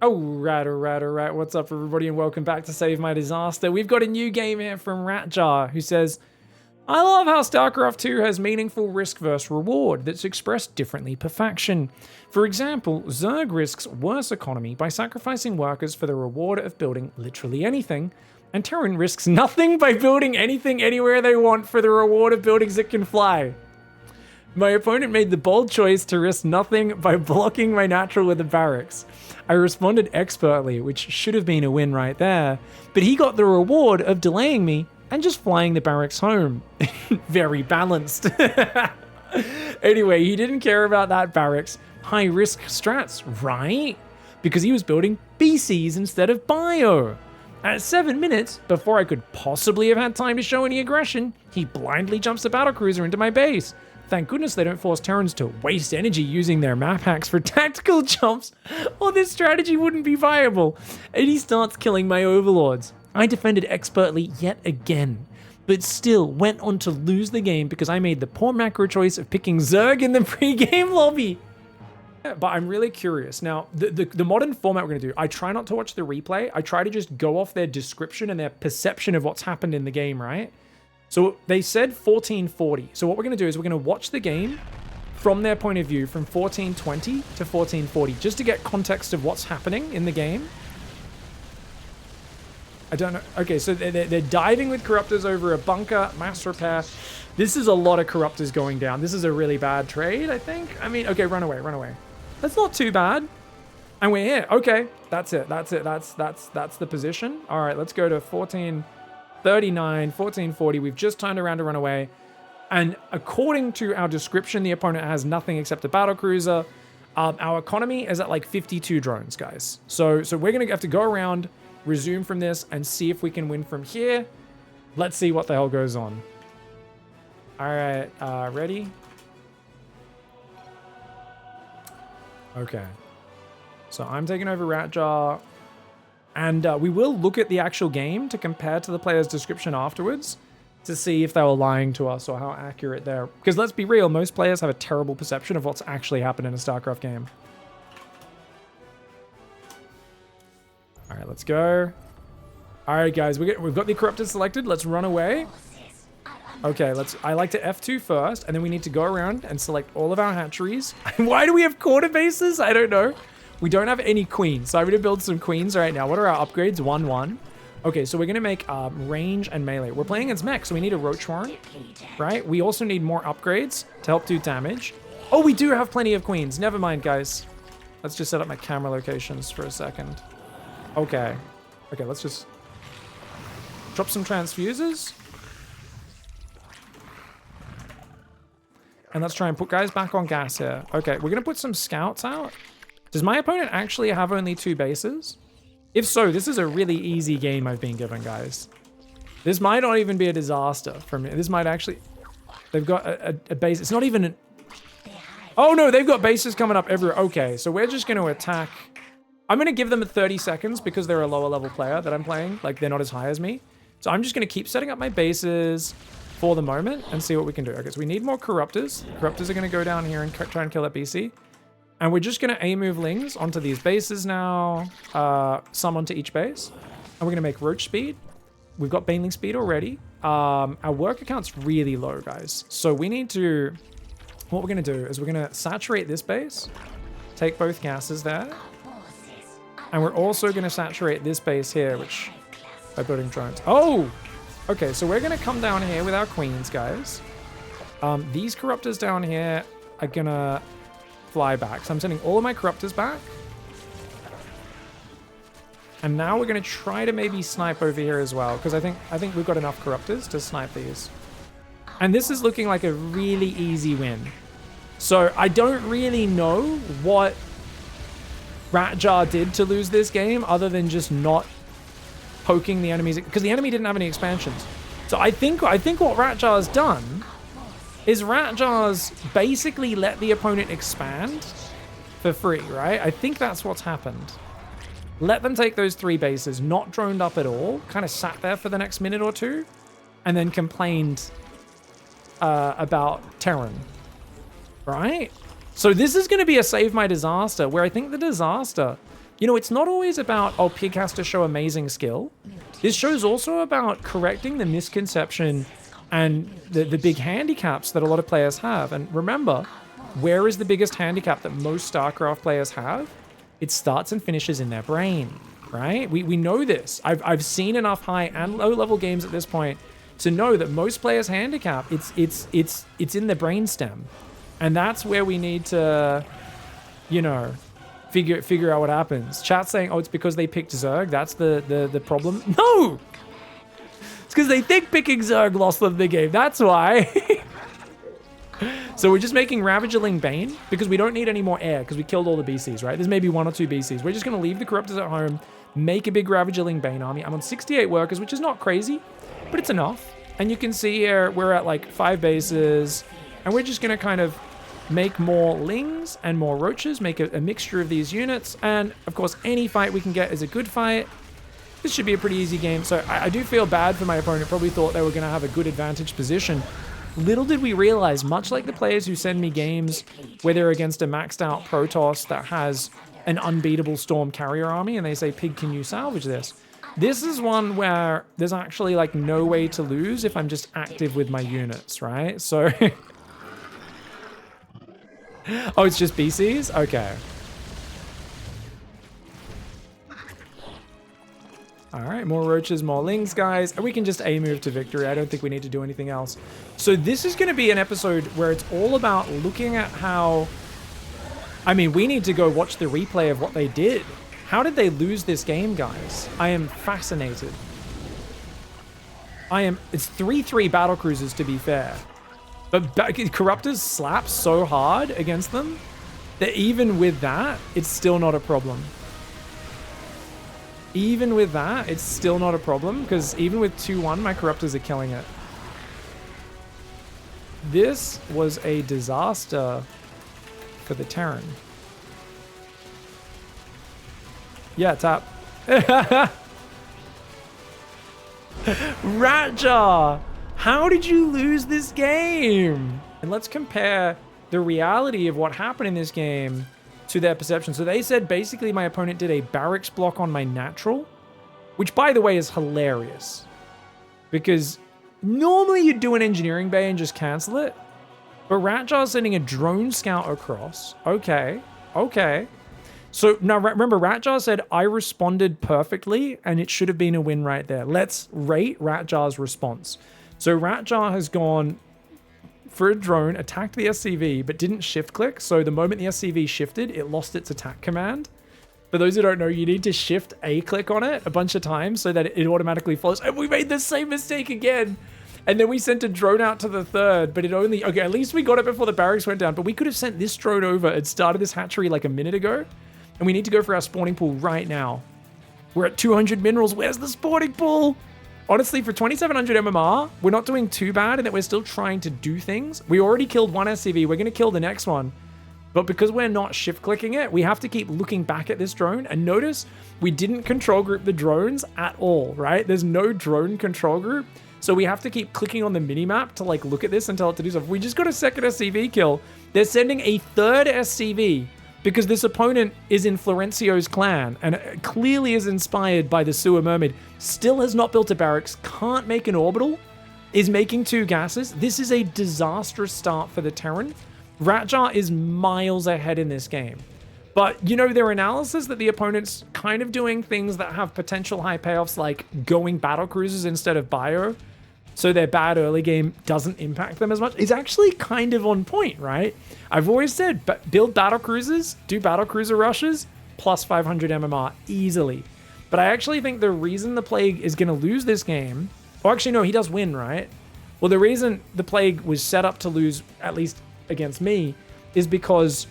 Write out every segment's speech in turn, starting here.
Alright. What's up, everybody, and welcome back to Save My Disaster. We've got a new game here from Ratjar, who says, I love how StarCraft 2 has meaningful risk versus reward that's expressed differently per faction. For example, Zerg risks worse economy by sacrificing workers for the reward of building literally anything, and Terran risks nothing by building anything anywhere they want for the reward of buildings that can fly. My opponent made the bold choice to risk nothing by blocking my natural with a barracks. I responded expertly, which should have been a win right there, but he got the reward of delaying me and just flying the barracks home. Very balanced. Anyway, he didn't care about that barracks. High risk strats, right? Because he was building BCs instead of bio. At 7 minutes, before I could possibly have had time to show any aggression, he blindly jumps the battlecruiser into my base. Thank goodness they don't force Terrans to waste energy using their map hacks for tactical jumps, or this strategy wouldn't be viable. And he starts killing my overlords. I defended expertly yet again, but still went on to lose the game because I made the poor macro choice of picking Zerg in the pre-game lobby. But I'm really curious. Now, the modern format we're going to do, I try not to watch the replay. I try to just go off their description and their perception of what's happened in the game, right? So they said 1440. So what we're going to do is we're going to watch the game from their point of view from 1420 to 1440, just to get context of what's happening in the game. I don't know. Okay, so they're diving with Corruptors over a bunker, mass repair. This is a lot of Corruptors going down. This is a really bad trade, I think. I mean, okay, run away. That's not too bad. And we're here. Okay, that's it. That's the position. All right, let's go to 1439, 1440. We've just turned around to run away. And according to our description, the opponent has nothing except a battlecruiser. Our economy is at like 52 drones, guys. So we're going to have to go around, resume from this, and see if we can win from here. Let's see what the hell goes on. All right, ready? Okay. So I'm taking over Ratjar. And we will look at the actual game to compare to the player's description afterwards to see if they were lying to us or how accurate they're. Because let's be real, most players have a terrible perception of what's actually happened in a StarCraft game. All right, let's go. All right, guys, we've got the Corruptors selected. Let's run away. Okay, I like to F2 first, and then we need to go around and select all of our hatcheries. Why do we have quarter bases? I don't know. We don't have any queens, so I'm going to build some queens right now. What are our upgrades? 1-1. Okay, so we're going to make range and melee. We're playing against mech, so we need a Roach Warren, right? We also need more upgrades to help do damage. Oh, we do have plenty of queens. Never mind, guys. Let's just set up my camera locations for a second. Okay, let's just drop some transfusers. And let's try and put guys back on gas here. Okay, we're going to put some scouts out. Does my opponent actually have only 2 bases? If so, this is a really easy game I've been given, guys. This might not even be a disaster for me. This might actually... They've got a base. It's not even an... Oh, no, they've got bases coming up everywhere. Okay, so we're just going to attack... I'm going to give them 30 seconds because they're a lower level player that I'm playing. Like, they're not as high as me. So I'm just going to keep setting up my bases for the moment and see what we can do. Okay, so we need more Corruptors. Corruptors are going to go down here and try and kill that BC. And we're just going to A-move Lings onto these bases now. Some onto each base. And we're going to make Roach speed. We've got Baneling speed already. Our work account's really low, guys. So we need to... What we're going to do is we're going to saturate this base. Take both gases there. And we're also going to saturate this base here, which... By building drones. Oh! Okay, so we're going to come down here with our queens, guys. These Corruptors down here are going to fly back. So I'm sending all of my Corruptors back. And now we're going to try to maybe snipe over here as well, because I think we've got enough Corruptors to snipe these. And this is looking like a really easy win. So I don't really know what Ratjar did to lose this game other than just not poking the enemies, because the enemy didn't have any expansions. So I think what Ratjar's done is Ratjar's basically let the opponent expand for free, right? I think that's what's happened. Let them take those 3 bases, not droned up at all, kind of sat there for the next minute or two, and then complained about Terran, right? So this is going to be a Save My Disaster, where I think the disaster you know, it's not always about, oh, Pig has to show amazing skill. This show's also about correcting the misconception and the big handicaps that a lot of players have. And remember, where is the biggest handicap that most StarCraft players have? It starts and finishes in their brain, right? We know this. I've seen enough high and low level games at this point to know that most players' handicap, it's in the brainstem. And that's where we need to, you know, figure out what happens. Chat's saying, oh, it's because they picked Zerg. That's the problem. No! It's because they think picking Zerg lost them the game. That's why. So we're just making Ravagerling Bane because we don't need any more air because we killed all the BCs, right? There's maybe 1 or 2 BCs. We're just going to leave the Corruptors at home, make a big Ravagerling Bane army. I'm on 68 workers, which is not crazy, but it's enough. And you can see here, we're at like 5 bases, and we're just going to kind of make more Lings and more Roaches, make a mixture of these units. And of course, any fight we can get is a good fight. This should be a pretty easy game. So I do feel bad for my opponent. Probably thought they were going to have a good advantage position. Little did we realize, much like the players who send me games where they're against a maxed out PROTOSS that has an unbeatable Storm Carrier army and they say, Pig, can you salvage this? This is one where there's actually like no way to lose if I'm just active with my units, right? So, oh, it's just BCs? Okay. All right, more Roaches, more Lings, guys. And we can just A-move to victory. I don't think we need to do anything else. So this is going to be an episode where it's all about looking at how... I mean, we need to go watch the replay of what they did. How did they lose this game, guys? I am fascinated. It's 3-3 Battlecruisers, to be fair. But Corruptors slap so hard against them that even with that, it's still not a problem. Even with that, it's still not a problem, because even with 2-1, my Corruptors are killing it. This was a disaster for the Terran. Yeah, tap. Ratjaw! How did you lose this game? And let's compare the reality of what happened in this game to their perception. So they said basically my opponent did a barracks block on my natural, which by the way is hilarious because normally you'd do an engineering bay and just cancel it, but Ratjar's sending a drone scout across. Okay. So now remember, Ratjar said I responded perfectly and it should have been a win right there. Let's rate Ratjar's response. So Ratjar has gone for a drone, attacked the SCV, but didn't shift click. So the moment the SCV shifted, it lost its attack command. For those who don't know, you need to shift A click on it a bunch of times so that it automatically follows. And we made the same mistake again. And then we sent a drone out to the third, but it only, okay, at least we got it before the barracks went down, but we could have sent this drone over and started this hatchery like a minute ago. And we need to go for our spawning pool right now. We're at 200 minerals. Where's the spawning pool? Honestly, for 2700 MMR, we're not doing too bad in that we're still trying to do things. We already killed one SCV. We're going to kill the next one. But because we're not shift clicking it, we have to keep looking back at this drone. And notice we didn't control group the drones at all, right? There's no drone control group. So we have to keep clicking on the minimap to like look at this and tell it to do stuff. We just got a second SCV kill. They're sending a third SCV because this opponent is in Florencio's clan and clearly is inspired by the Sewer Mermaid. Still has not built a barracks, can't make an orbital, is making 2 gases. This is a disastrous start for the Terran. Ratjar is miles ahead in this game. But, you know, their analysis that the opponent's kind of doing things that have potential high payoffs, like going Battlecruisers instead of Bio, so their bad early game doesn't impact them as much, is actually kind of on point, right? I've always said, build Battlecruisers, do Battlecruiser rushes, plus 500 MMR easily. But I actually think the reason the Plague is going to lose this game, or actually no, he does win, right? Well, the reason the Plague was set up to lose, at least against me, is because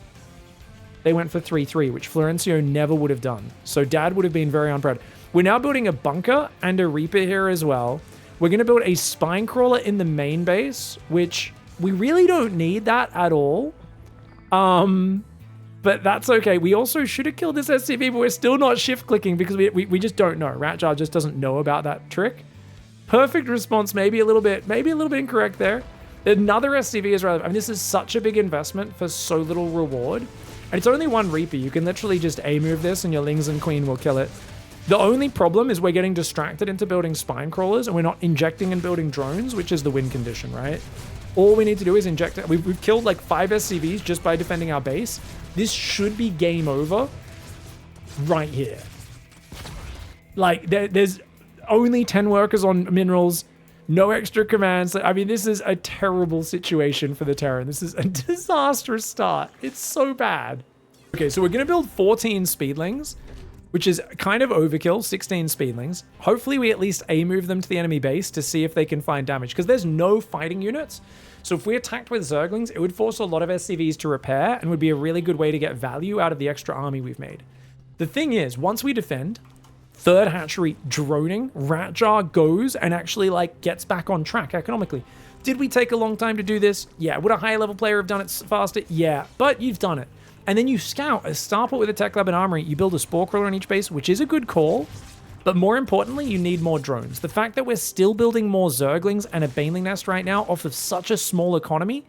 they went for 3-3, which Florencio never would have done. So Dad would have been very unproud. We're now building a bunker and a Reaper here as well. We're going to build a spine crawler in the main base, which we really don't need that at all. But that's okay. We also should have killed this SCV, but we're still not shift clicking because we just don't know. Ratjar just doesn't know about that trick. Perfect response, maybe a little bit incorrect there. Another SCV is relevant. I mean, this is such a big investment for so little reward. And it's only one Reaper. You can literally just A-move this and your Lings and Queen will kill it. The only problem is we're getting distracted into building spine crawlers and we're not injecting and building drones, which is the win condition, right? All we need to do is inject it. We've killed like 5 SCVs just by defending our base. This should be game over right here. Like, there's only 10 workers on minerals, no extra commands. I mean, this is a terrible situation for the Terran. This is a disastrous start. It's so bad. Okay, so we're going to build 14 speedlings, which is kind of overkill, 16 speedlings. Hopefully we at least A-move them to the enemy base to see if they can find damage, because there's no fighting units. So if we attacked with Zerglings, it would force a lot of SCVs to repair and would be a really good way to get value out of the extra army we've made. The thing is, once we defend, third hatchery droning, Ratjar goes and actually like gets back on track economically. Did we take a long time to do this? Yeah. Would a higher level player have done it faster? Yeah, but you've done it. And then you scout a starport with a tech lab and armory. You build a spore crawler on each base, which is a good call. But more importantly, you need more drones. The fact that we're still building more Zerglings and a Baneling nest right now off of such a small economy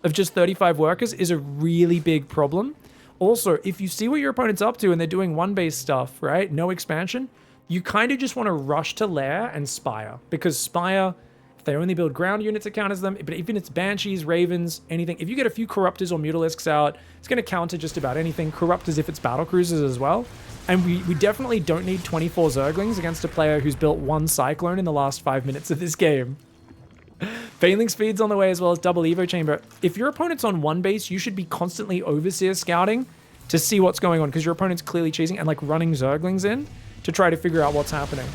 of just 35 workers is a really big problem. Also, if you see what your opponent's up to and they're doing one base stuff, right? No expansion, you kind of just want to rush to Lair and Spire, because Spire, if they only build ground units, it counters them. But even it's Banshees, Ravens, anything, if you get a few Corruptors or Mutalisks out, it's going to counter just about anything. Corruptors if it's Battlecruisers as well. And we definitely don't need 24 Zerglings against a player who's built one Cyclone in the last 5 minutes of this game. Baneling speed's on the way as well as double Evo Chamber. If your opponent's on one base, you should be constantly Overseer scouting to see what's going on, because your opponent's clearly chasing and like running Zerglings in to try to figure out what's happening.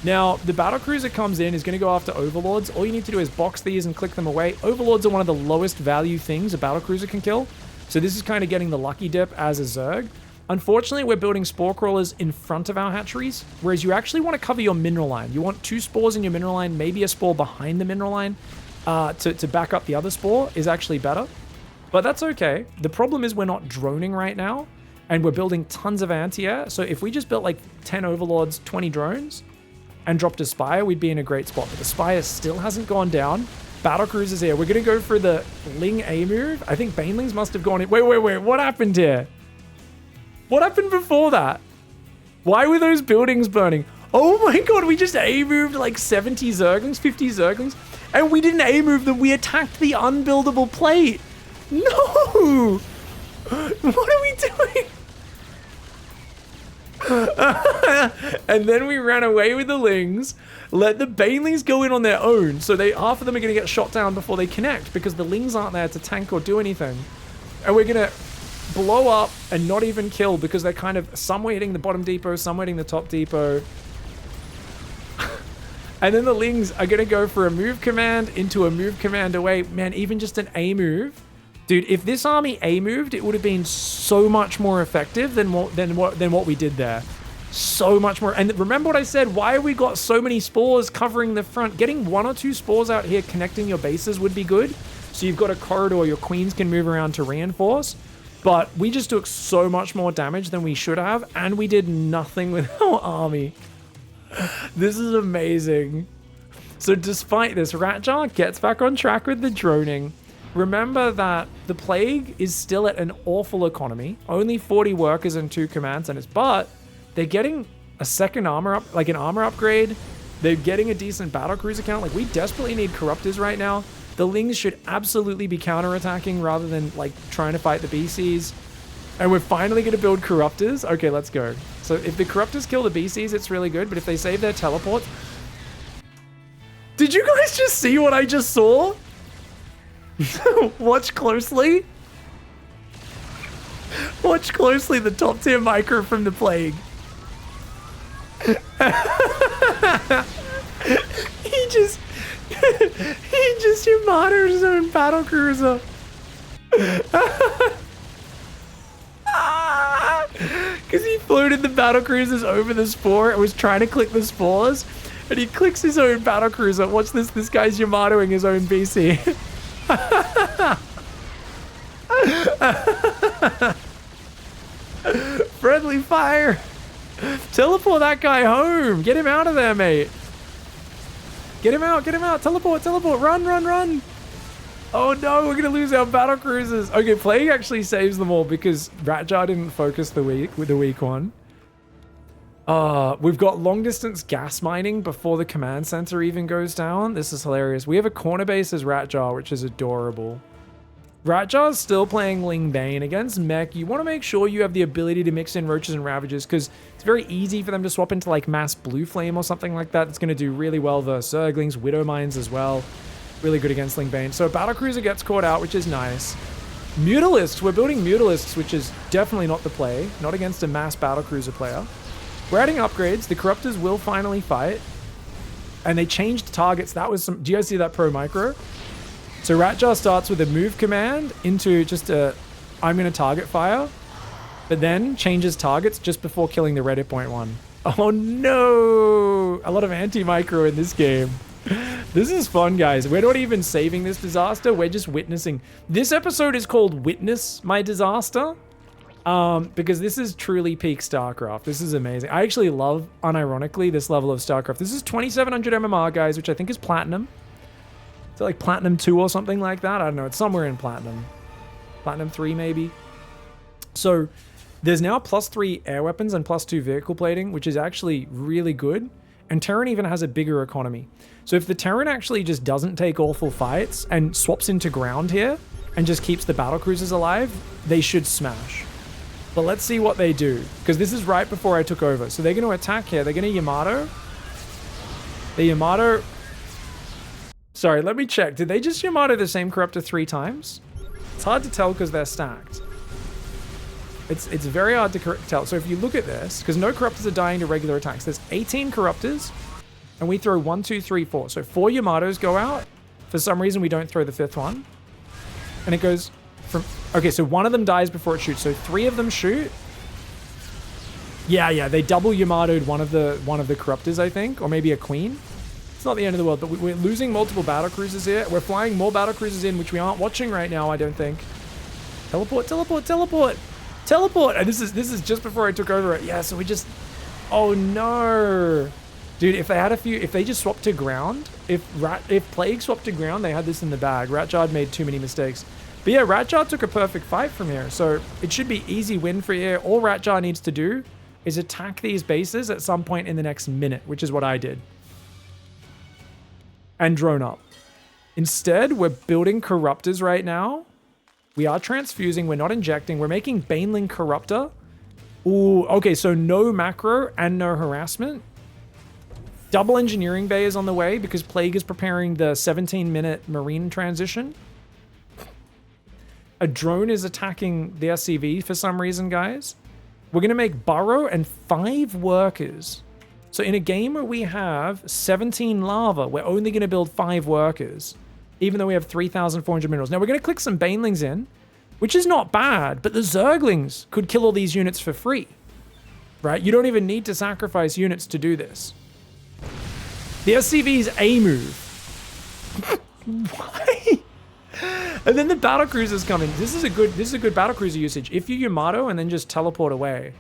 Now, the Battlecruiser comes in, is going to go after Overlords. All you need to do is box these and click them away. Overlords are one of the lowest value things a Battlecruiser can kill. So this is kind of getting the lucky dip as a Zerg. Unfortunately, we're building spore crawlers in front of our hatcheries, whereas you actually want to cover your mineral line. You want 2 spores in your mineral line, maybe a spore behind the mineral line to back up the other spore is actually better. But that's okay. The problem is we're not droning right now, and we're building tons of anti-air. So if we just built like 10 Overlords, 20 drones, and dropped a Spire, we'd be in a great spot. But the Spire still hasn't gone down. Battlecruisers here. We're going to go for the Ling A move. I think Banelings must have gone in. Wait. What happened here? What happened before that? Why were those buildings burning? Oh my god, we just A-moved like 70 Zerglings, 50 Zerglings, and we didn't A-move them. We attacked the unbuildable plate. No! What are we doing? And then we ran away with the Lings, let the Banelings go in on their own, so half of them are going to get shot down before they connect, because the Lings aren't there to tank or do anything. And we're going to blow up and not even kill, because they're kind of, some were hitting the bottom depot, some were hitting the top depot. And then the Lings are going to go for a move command into a move command away. Man, even just an A move. Dude, if this army A-moved, it would have been so much more effective than what we did there. So much more. And remember what I said, why have we got so many spores covering the front? Getting 1 or 2 spores out here connecting your bases would be good. So you've got a corridor your queens can move around to reinforce. But we just took so much more damage than we should have, and we did nothing with our army. This is amazing. So despite this, Ratjar gets back on track with the droning. Remember that the Plague is still at an awful economy. Only 40 workers and 2 command centers, but they're getting a second armor up, like an armor upgrade. They're getting a decent battlecruiser count. Like, we desperately need Corruptors right now. The Lings should absolutely be counterattacking rather than like trying to fight the BCs. And we're finally going to build Corruptors. Okay, let's go. So if the Corruptors kill the BCs, it's really good. But if they save their teleports... Did you guys just see what I just saw? Watch closely. Watch closely the top tier micro from the Plague. He just Yamatoed his own battlecruiser. Because he floated the battlecruisers over the spore and was trying to click the spores, and he clicks his own battlecruiser. Watch this. This guy's Yamatoing his own BC. Friendly fire. Teleport that guy home. Get him out of there, mate. Get him out. Get him out. Teleport. Teleport. Run, run, run. Oh no, we're gonna lose our battle cruisers. Okay, Plague actually saves them all because Ratjar didn't focus the weak one. We've got long distance gas mining before the command center even goes down. This is hilarious. We have a corner base as Ratjar, which is adorable. Ratjar's still playing Ling Bane. Against mech, you want to make sure you have the ability to mix in Roaches and Ravagers because it's very easy for them to swap into like Mass Blue Flame or something like that. It's going to do really well versus Zerglings, Widow Mines as well. Really good against Ling Bane. So Battlecruiser gets caught out, which is nice. Mutalisks, we're building Mutalisks, which is definitely not the play. Not against a mass Battlecruiser player. We're adding upgrades. The Corruptors will finally fight. And they changed targets. That was some... Do you guys see that pro micro? So Ratjar starts with a move command into just a... I'm going to target fire. But then changes targets just before killing the red hit point one. Oh no! A lot of anti-micro in this game. This is fun, guys. We're not even saving this disaster. We're just witnessing. This episode is called Witness My Disaster. Because this is truly peak StarCraft. This is amazing. I actually love, unironically, this level of StarCraft. This is 2700 MMR, guys, which I think is Platinum. Is it like Platinum 2 or something like that? I don't know. It's somewhere in Platinum. Platinum 3, maybe. So there's now +3 air weapons and +2 vehicle plating, which is actually really good. And Terran even has a bigger economy. So if the Terran actually just doesn't take awful fights and swaps into ground here and just keeps the battlecruisers alive, they should smash. But let's see what they do, because this is right before I took over. So they're going to attack here. They're going to Yamato. The Yamato... Sorry, let me check. Did they just Yamato the same Corruptor 3 times? It's hard to tell because they're stacked. It's very hard to tell. So if you look at this, because no Corruptors are dying to regular attacks. There's 18 Corruptors, and we throw 1, 2, 3, 4. So 4 Yamatos go out. For some reason, we don't throw the 5th one. And it goes from... Okay, so one of them dies before it shoots. So 3 of them shoot. Yeah, they double Yamato'd one of the Corruptors, I think. Or maybe a Queen. It's not the end of the world, but we're losing multiple battlecruisers here. We're flying more battlecruisers in, which we aren't watching right now, I don't think. Teleport, teleport, teleport. Teleport! And this is just before I took over it. Yeah, so we just... Oh no! Dude, if they just swapped to ground, if Plague swapped to ground, they had this in the bag. Ratjar made too many mistakes. But yeah, Ratjar took a perfect fight from here, so it should be easy win for here. All Ratjar needs to do is attack these bases at some point in the next minute, which is what I did. And drone up. Instead, we're building Corruptors right now. We are transfusing, we're not injecting, we're making Baneling Corruptor. Ooh, okay, so no macro and no harassment. Double engineering bay is on the way because Plague is preparing the 17-minute marine transition. A drone is attacking the SCV for some reason, guys. We're going to make Burrow and 5 workers. So in a game where we have 17 lava, we're only going to build 5 workers, even though we have 3,400 minerals. Now we're going to click some Banelings in, which is not bad, but the Zerglings could kill all these units for free, right? You don't even need to sacrifice units to do this. The SCV's A move. Why? And then the battlecruisers come in. This is a good battlecruiser usage. If you Yamato and then just teleport away,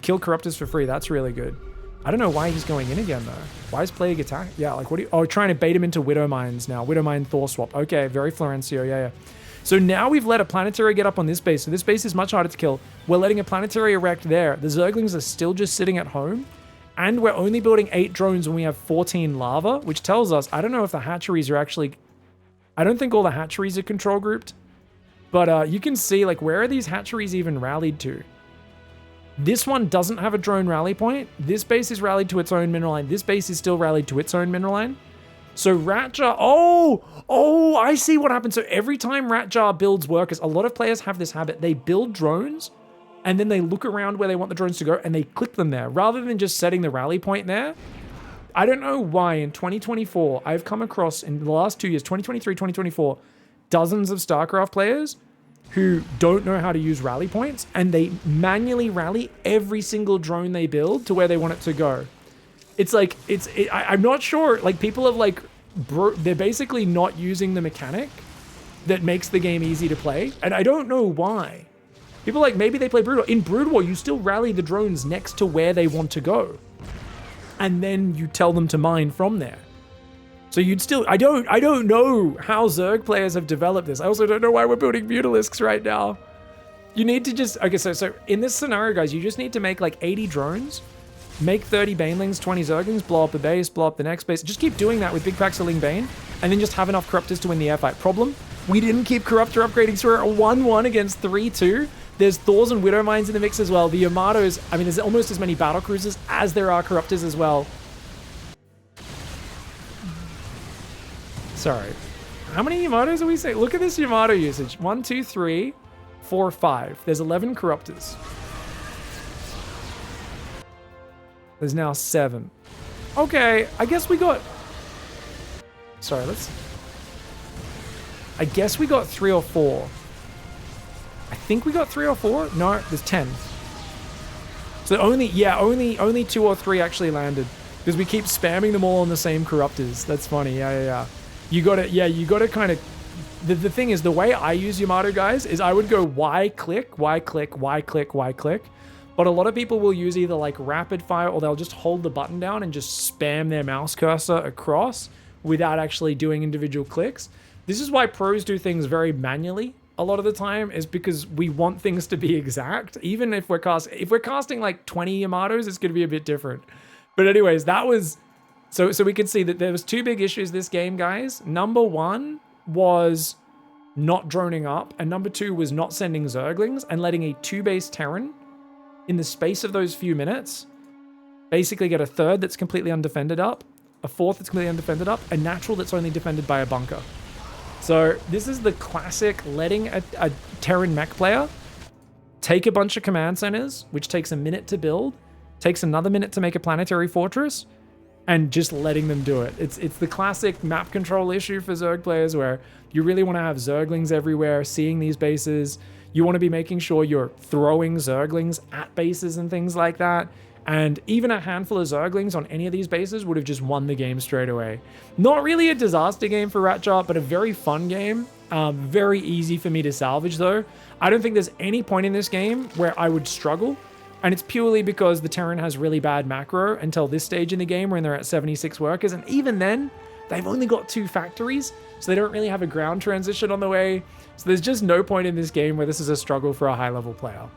kill Corruptors for free. That's really good. I don't know why he's going in again though. why is Plague attack? Yeah, like what do you... Oh, trying to bait him into Widow Mines now. Widow Mine Thor swap. Okay, very Florencio. Yeah. So now we've let a planetary get up on this base. So this base is much harder to kill. We're letting a planetary erect there. The Zerglings are still just sitting at home. And we're only building 8 drones when we have 14 lava, which tells us, I don't know if the hatcheries are actually... I don't think all the hatcheries are control grouped. But you can see, like, where are these hatcheries even rallied to? This one doesn't have a drone rally point. This base is rallied to its own mineral line. This base is still rallied to its own mineral line. So Ratjar... Oh, I see what happens. So every time Ratjar builds workers, a lot of players have this habit. They build drones, and then they look around where they want the drones to go, and they click them there, rather than just setting the rally point there. I don't know why in 2024, I've come across, in the last 2 years, 2023, 2024, dozens of StarCraft players who don't know how to use rally points, and they manually rally every single drone they build to where they want it to go. It's like, I'm not sure, like, people have, like, they're basically not using the mechanic that makes the game easy to play, and I don't know why. People, like, maybe they play Brood War. In Brood War, you still rally the drones next to where they want to go, and then you tell them to mine from there. So you'd still, I don't know how Zerg players have developed this. I also don't know why we're building Mutalisks right now. You need to just, okay, so in this scenario, guys, you just need to make like 80 drones, make 30 Banelings, 20 Zerglings, blow up the base, blow up the next base. Just keep doing that with big packs of Ling Bane, and then just have enough Corruptors to win the airfight. Problem, we didn't keep Corruptor upgrading, so we're at 1-1 against 3-2. There's Thors and Widow Mines in the mix as well. The Yamatos, I mean, there's almost as many Battlecruisers as there are Corruptors as well. Sorry. How many Yamatos are we saying? Look at this Yamato usage. 1, 2, 3, 4, 5. There's 11 Corruptors. There's now 7. Okay, I guess we got... Sorry, let's... I guess we got 3 or 4. I think we got 3 or 4? No, there's 10. So only 2 or 3 actually landed. Because we keep spamming them all on the same Corruptors. That's funny, yeah. You gotta kind of... The thing is, the way I use Yamato, guys, is I would go Y click, Y click, Y click, Y click. But a lot of people will use either like rapid fire, or they'll just hold the button down and just spam their mouse cursor across without actually doing individual clicks. This is why pros do things very manually a lot of the time, is because we want things to be exact. Even if we're casting like 20 Yamatos, it's going to be a bit different. But anyways, that was... So we can see that there was 2 big issues this game, guys. Number 1 was not droning up, and number 2 was not sending Zerglings and letting a 2-base Terran in the space of those few minutes basically get a 3rd that's completely undefended up, a 4th that's completely undefended up, a natural that's only defended by a bunker. So this is the classic letting a Terran mech player take a bunch of command centers, which takes a minute to build, takes another minute to make a planetary fortress, and just letting them do it. It's the classic map control issue for Zerg players, where you really want to have Zerglings everywhere, seeing these bases. You want to be making sure you're throwing Zerglings at bases and things like that. And even a handful of Zerglings on any of these bases would have just won the game straight away. Not really a disaster game for Ratjar, but a very fun game. Very easy for me to salvage though. I don't think there's any point in this game where I would struggle. And it's purely because the Terran has really bad macro until this stage in the game when they're at 76 workers. And even then, they've only got 2 factories, so they don't really have a ground transition on the way. So there's just no point in this game where this is a struggle for a high-level player.